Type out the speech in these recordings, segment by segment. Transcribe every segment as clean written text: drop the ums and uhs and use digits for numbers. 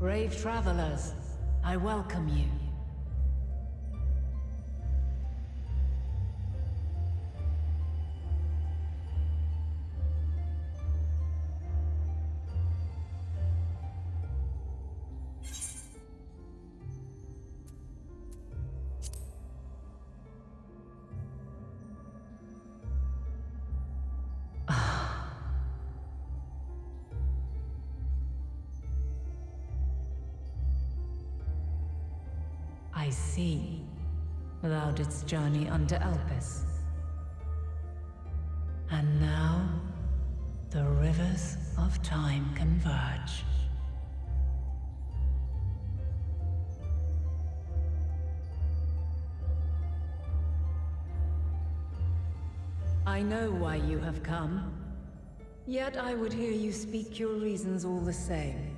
Brave travelers, I welcome you. I see. Thou didst journey unto Elpis. And now, the rivers of time converge. I know why you have come, yet I would hear you speak your reasons all the same.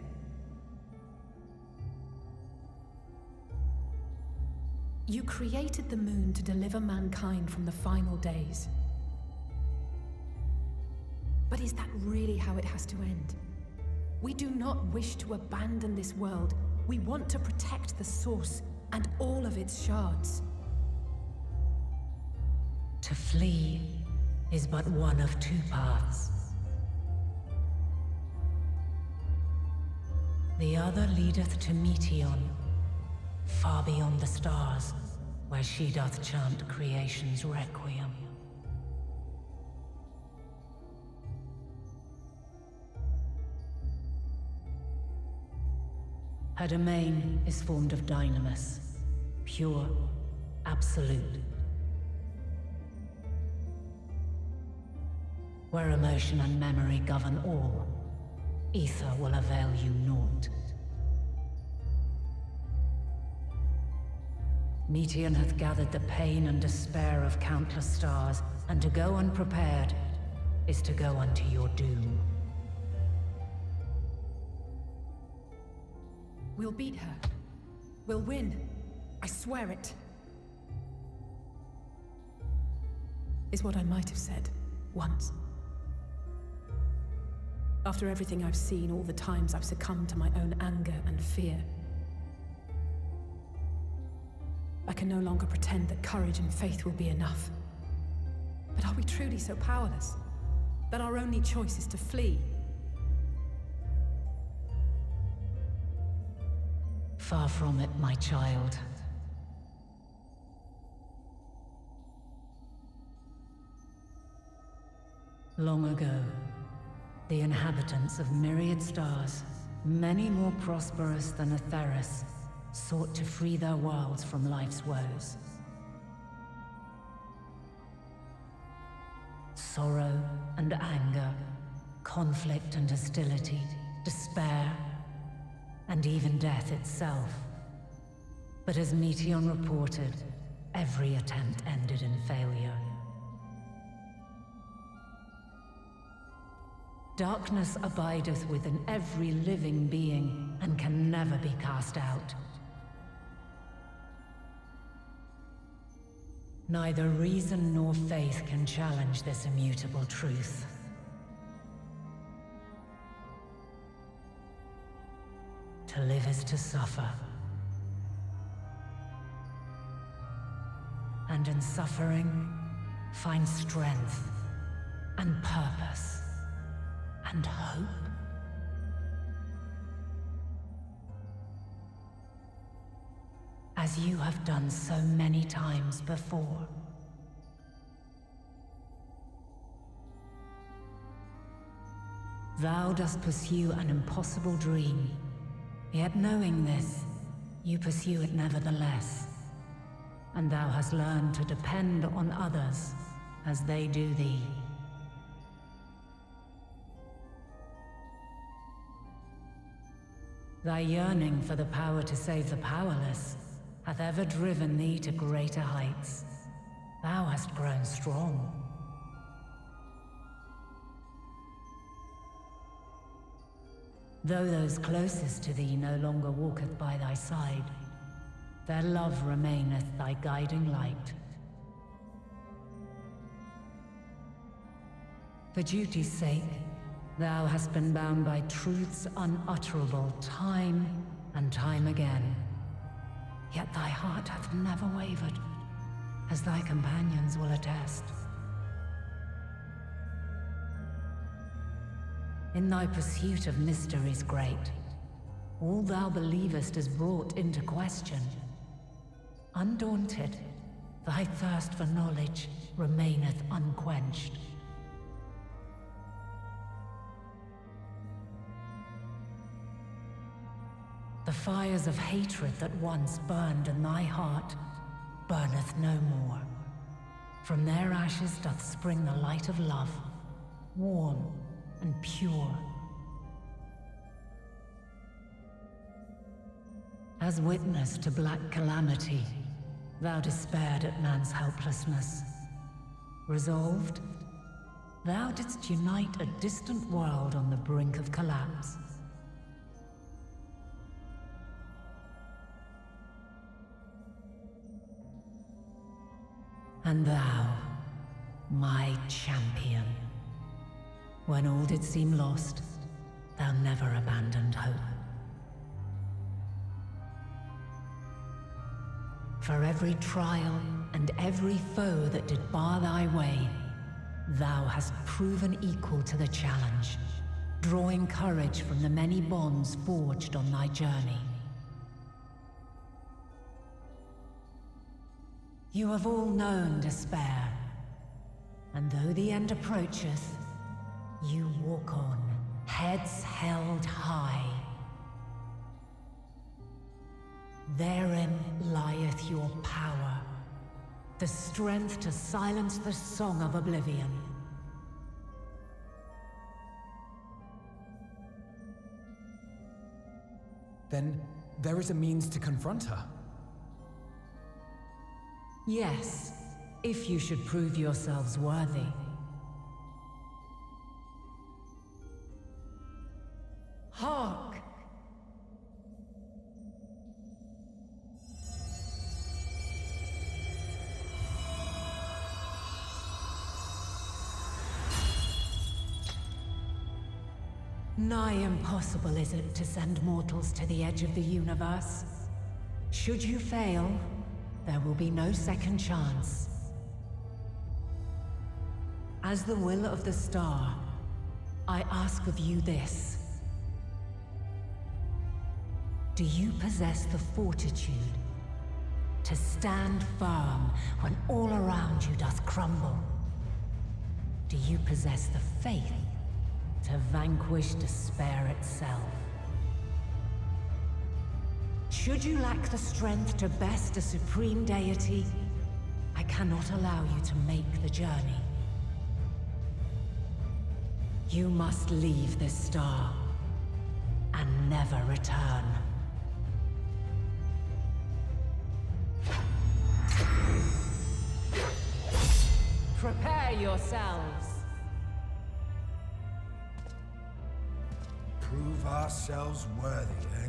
You created the moon to deliver mankind from the final days. But is that really how it has to end? We do not wish to abandon this world. We want to protect the source and all of its shards. To flee is but one of two paths. The other leadeth to Meteon, far beyond the stars, where she doth chant creation's requiem. Her domain is formed of dynamis, pure, absolute. Where emotion and memory govern all, ether will avail you naught. Meteon hath gathered the pain and despair of countless stars, and to go unprepared is to go unto your doom. We'll beat her. We'll win. I swear it. Is what I might have said, once. After everything I've seen, all the times I've succumbed to my own anger and fear. I can no longer pretend that courage and faith will be enough. But are we truly so powerless? That our only choice is to flee? Far from it, my child. Long ago, the inhabitants of myriad stars, many more prosperous than Atherial, sought to free their worlds from life's woes. Sorrow and anger, conflict and hostility, despair, and even death itself. But as Meteon reported, every attempt ended in failure. Darkness abideth within every living being and can never be cast out. Neither reason nor faith can challenge this immutable truth. To live is to suffer. And in suffering, find strength and purpose and hope. As you have done so many times before. Thou dost pursue an impossible dream, yet knowing this, you pursue it nevertheless, and thou hast learned to depend on others as they do thee. Thy yearning for the power to save the powerless hath ever driven thee to greater heights. Thou hast grown strong. Though those closest to thee no longer walketh by thy side, their love remaineth thy guiding light. For duty's sake, thou hast been bound by truths unutterable time and time again. Yet thy heart hath never wavered, as thy companions will attest. In thy pursuit of mysteries great, all thou believest is brought into question. Undaunted, thy thirst for knowledge remaineth unquenched. The fires of hatred that once burned in thy heart burneth no more. From their ashes doth spring the light of love, warm and pure. As witness to black calamity, thou despaired at man's helplessness. Resolved, thou didst unite a distant world on the brink of collapse. And thou, my champion, when all did seem lost, thou never abandoned hope. For every trial and every foe that did bar thy way, thou hast proven equal to the challenge, drawing courage from the many bonds forged on thy journey. You have all known despair, and though the end approacheth, you walk on, heads held high. Therein lieth your power, the strength to silence the song of oblivion. Then there is a means to confront her. Yes, if you should prove yourselves worthy. Hark! Nigh impossible is it to send mortals to the edge of the universe. Should you fail, there will be no second chance. As the will of the star, I ask of you this. Do you possess the fortitude to stand firm when all around you doth crumble? Do you possess the faith to vanquish despair itself? Should you lack the strength to best a supreme deity, I cannot allow you to make the journey. You must leave this star and never return. Prepare yourselves. Prove ourselves worthy, eh?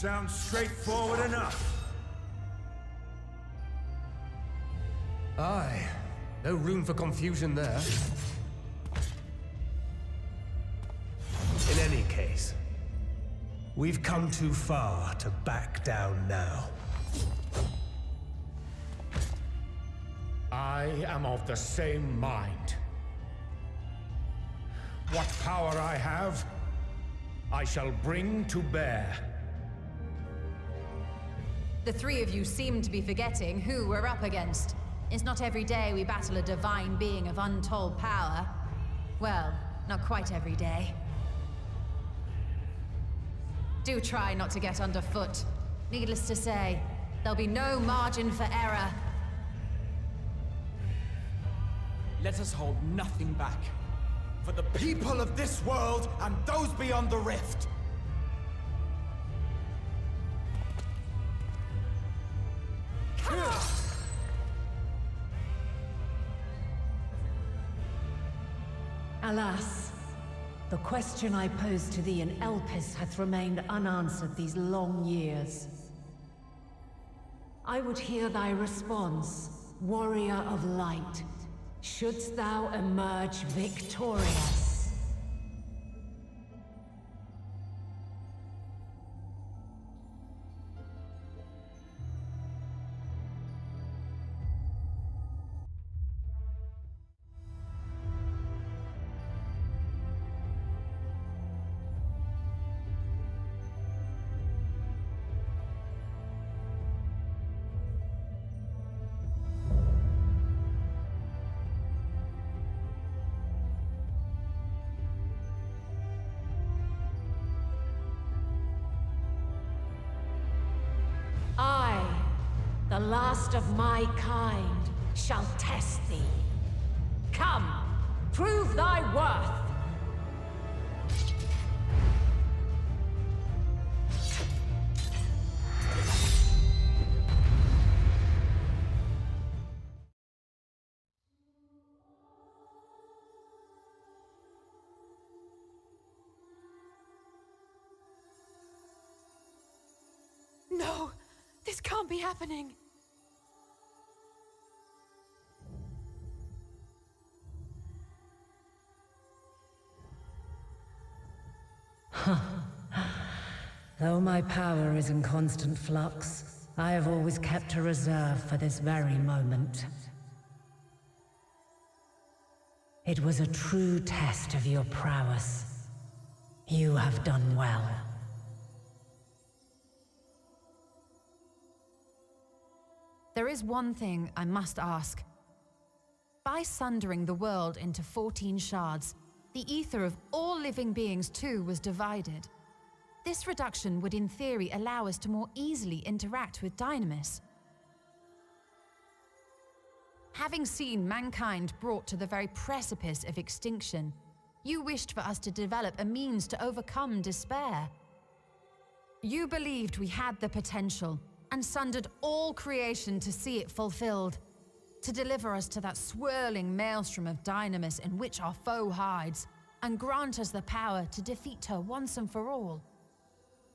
Sounds straightforward enough. Aye. No room for confusion there. In any case, we've come too far to back down now. I am of the same mind. What power I have, I shall bring to bear. The three of you seem to be forgetting who we're up against. It's not every day we battle a divine being of untold power. Well, not quite every day. Do try not to get underfoot. Needless to say, there'll be no margin for error. Let us hold nothing back. For the people of this world and those beyond the rift. Alas, the question I posed to thee in Elpis hath remained unanswered these long years. I would hear thy response, warrior of light. Shouldst thou emerge victorious? The last of my kind shall test thee. Come, prove thy worth! No! This can't be happening! Though my power is in constant flux, I have always kept a reserve for this very moment. It was a true test of your prowess. You have done well. There is one thing I must ask. By sundering the world into 14 shards, the ether of all living beings too was divided. This reduction would in theory allow us to more easily interact with Dynamis. Having seen mankind brought to the very precipice of extinction, you wished for us to develop a means to overcome despair. You believed we had the potential, and sundered all creation to see it fulfilled, to deliver us to that swirling maelstrom of Dynamis in which our foe hides, and grant us the power to defeat her once and for all.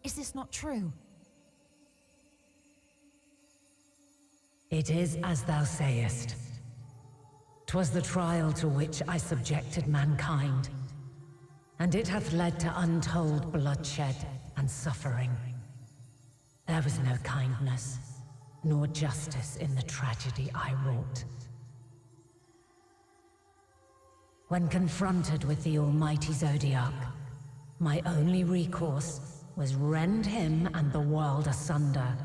Is this not true? It is as thou sayest. 'Twas the trial to which I subjected mankind, and it hath led to untold bloodshed and suffering. There was no kindness, nor justice in the tragedy I wrought. When confronted with the almighty Zodiac, my only recourse was rend him and the world asunder,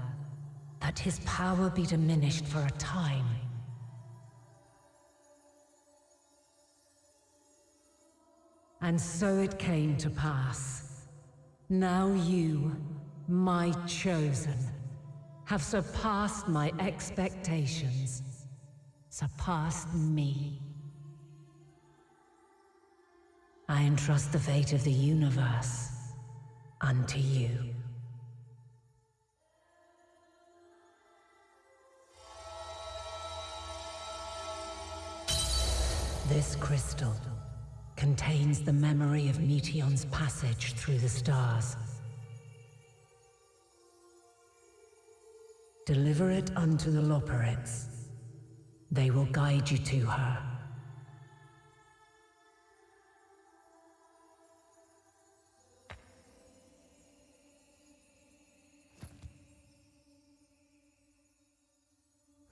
that his power be diminished for a time. And so it came to pass. Now you, my chosen, have surpassed my expectations, surpassed me. I entrust the fate of the universe unto you. This crystal contains the memory of Meteion's passage through the stars. Deliver it unto the Loporrits. They will guide you to her.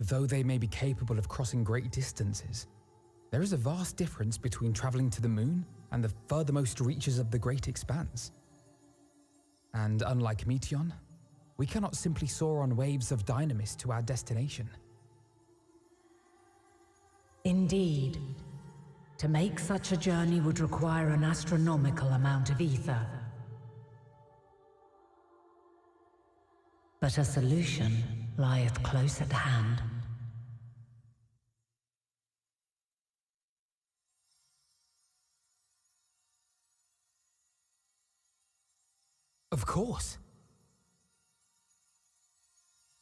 Though they may be capable of crossing great distances, there is a vast difference between traveling to the moon and the furthermost reaches of the great expanse. And unlike Meteion, we cannot simply soar on waves of Dynamis to our destination. Indeed. To make such a journey would require an astronomical amount of ether. But a solution lieth close at hand. Of course.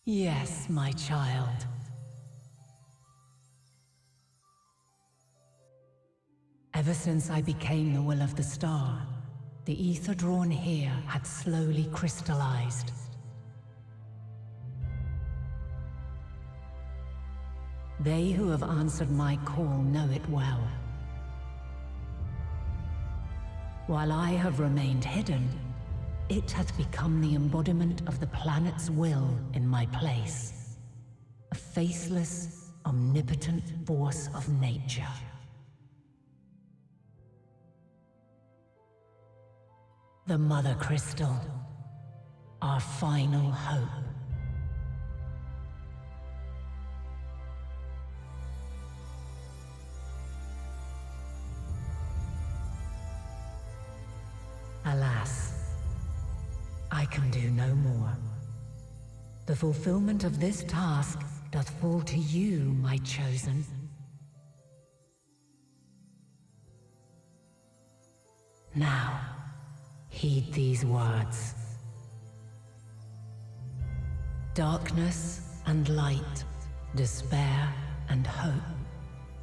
Yes, my child. Ever since I became the will of the star, the ether drawn here had slowly crystallized. They who have answered my call know it well. While I have remained hidden, it hath become the embodiment of the planet's will in my place. A faceless, omnipotent force of nature. The Mother Crystal, our final hope. Alas, I can do no more. The fulfillment of this task doth fall to you, my chosen. Now, heed these words. Darkness and light, despair and hope,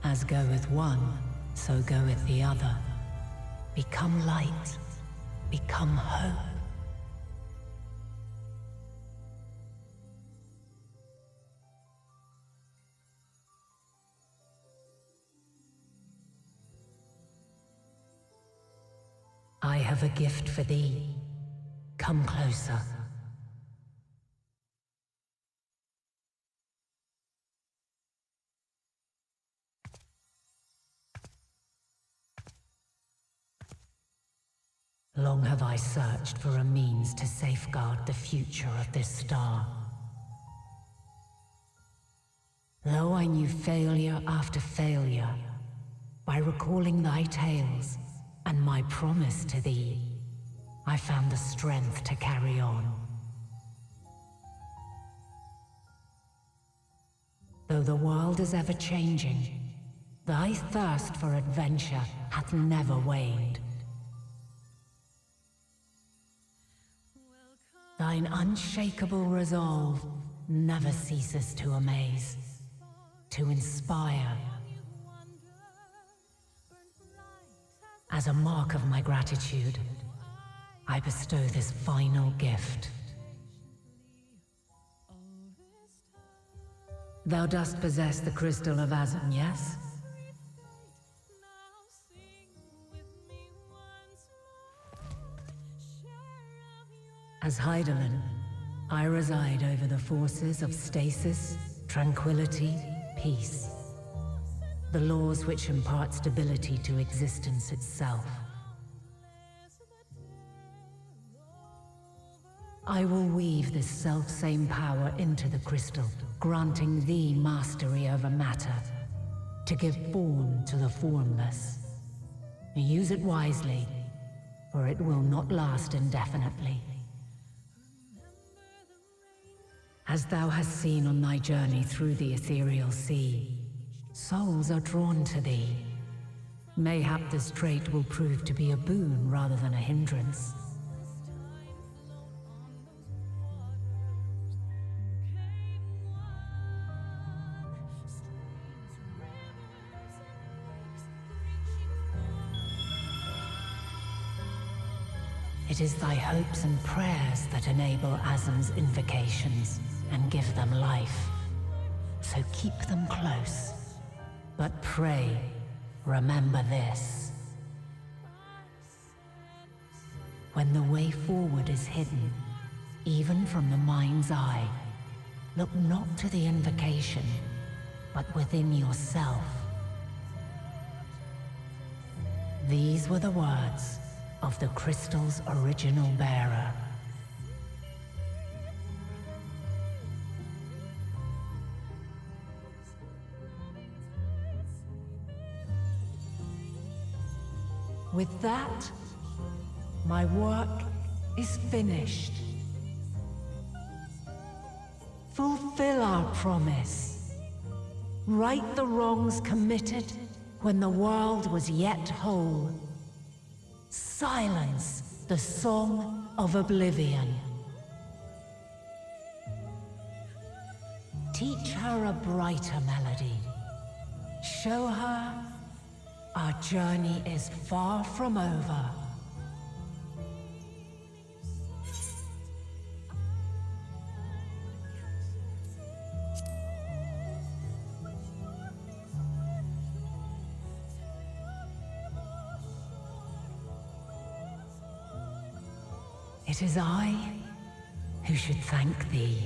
as goeth one, so goeth the other. Become light, become hope. I have a gift for thee. Come closer. Long have I searched for a means to safeguard the future of this star. Though I knew failure after failure, by recalling thy tales and my promise to thee, I found the strength to carry on. Though the world is ever changing, thy thirst for adventure hath never waned. Thine unshakable resolve never ceases to amaze, to inspire. As a mark of my gratitude, I bestow this final gift. Thou dost possess the crystal of Azan, yes? As Hydaelyn, I reside over the forces of stasis, tranquility, peace. The laws which impart stability to existence itself. I will weave this self-same power into the crystal, granting thee mastery over matter, to give form to the formless. Use it wisely, for it will not last indefinitely. As thou hast seen on thy journey through the Atherial Sea, souls are drawn to thee. Mayhap this trait will prove to be a boon rather than a hindrance. It is thy hopes and prayers that enable Azam's invocations and give them life. So keep them close. But pray, remember this. When the way forward is hidden, even from the mind's eye, look not to the invocation, but within yourself. These were the words of the crystal's original bearer. With that, my work is finished. Fulfill our promise. Right the wrongs committed when the world was yet whole. Silence the song of oblivion. Teach her a brighter melody. Show her our journey is far from over. It is I who should thank thee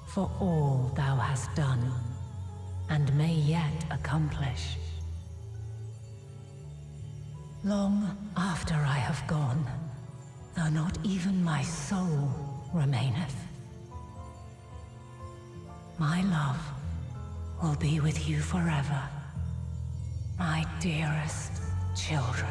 for all thou hast done and may yet accomplish. Long after I have gone, though not even my soul remaineth, my love will be with you forever, my dearest children.